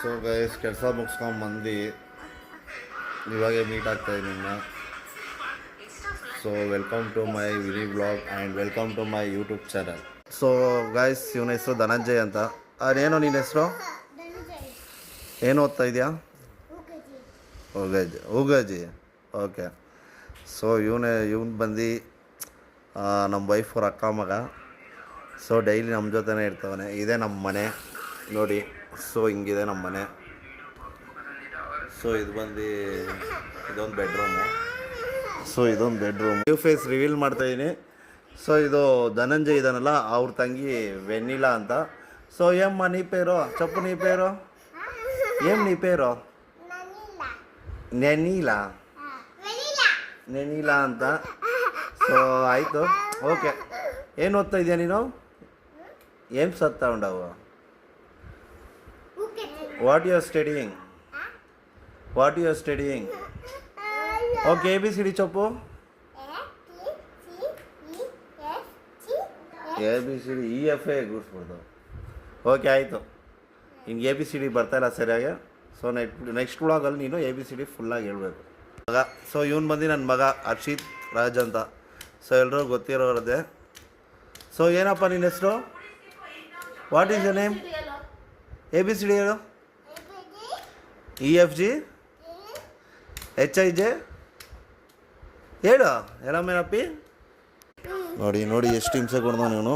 So guys ಕೆಲಸ ಮುಗಿಸ್ಕೊಂಬಂದು ಇವಾಗೆ meet ಆಗ್ತಾಯಿದ್ದೀನಿ ನಿಮ್ಮನ್ನ. ಸೊ ವೆಲ್ಕಮ್ ಟು ಮೈ ವಿನಿ blog and welcome to my YouTube channel. So guys ಇವನ ಹೆಸರು ಧನಂಜಯ್ ಅಂತ. ಅದೇನೋ ನಿನ್ನ ಹೆಸರು ಏನು ಓದ್ತಾ ಇದೆಯಾ? ಉಗಜಿ. ಓಕೆ. ಸೊ ಇವನು ಬಂದು ನಮ್ಮ ವೈಫ್ ಅವ್ರ ಅಕ್ಕ ಮಗ. ಸೊ ಡೈಲಿ ನಮ್ಮ ಜೊತೆನೇ ಇರ್ತವನೆ. ಇದೇ ನಮ್ಮ ಮನೆ ನೋಡಿ. ಸೊ ಹಿಂಗಿದೆ ನಮ್ಮ ಮನೆ. ಸೊ ಇದು ಬಂದು ಇದೊಂದು ಬೆಡ್ರೂಮು. ಸೊ ಇದೊಂದು ಬೆಡ್ರೂಮ್. ನ್ಯೂ ಫೇಸ್ ರಿವೀಲ್ ಮಾಡ್ತಾಯಿದ್ದೀನಿ. ಸೊ ಇದು ಧನಂಜಯ್ ಇದಾನಲ್ಲ, ಅವ್ರ ತಂಗಿ ವೆನಿಲಾ ಅಂತ. సో ఏమ్మా నీ పేరు చెప్పు, నీ పేరు ఏం? నీ పేరు ನೆನೀಲಾ ಅಂತ. ಸೊ ಆಯಿತು, ಓಕೆ. ಏನು ಓದ್ತಾ ಇದೆಯಾ ನೀನು? ಏನು ಸತ್ತಾ ఉండవు? What you are studying? Okay, ABCD చెప్పు. ABCD EFA ಕೂರಿಸ್ಬಿಡ್ದು. ಓಕೆ ಆಯಿತು. ನಿನ್ಗೆ ABCD ಬರ್ತಾಯಿಲ್ಲ ಸರಿಯಾಗಿ. ಸೊ ನೆಕ್ಸ್ಟ್ ವ್ಲಾಗಲ್ಲಿ ನೀನು ABCD ಫುಲ್ಲಾಗಿ ಹೇಳ್ಬೇಕು ಮಗ. ಸೊ ಇವನು ಬಂದು ನನ್ನ ಮಗ ಹರ್ಷಿತ್ ರಾಜ್ ಅಂತ. ಸೊ ಎಲ್ಲರೂ ಗೊತ್ತಿರೋರದೇ. ಸೊ ಏನಪ್ಪ ನಿನ್ನ ಹೆಸರು? ವಾಟ್ ಈಸ್ ಯ ನೇಮ್? ABCD ಹೇಳು. EFG HIJ ಹೇಳು. ಎಲ್ಲ ಮೇನಪ್ಪಿ ನೋಡಿ ಎಷ್ಟು ಹಿಂಸೆ ಕೊಡ್ದ ಇವನು.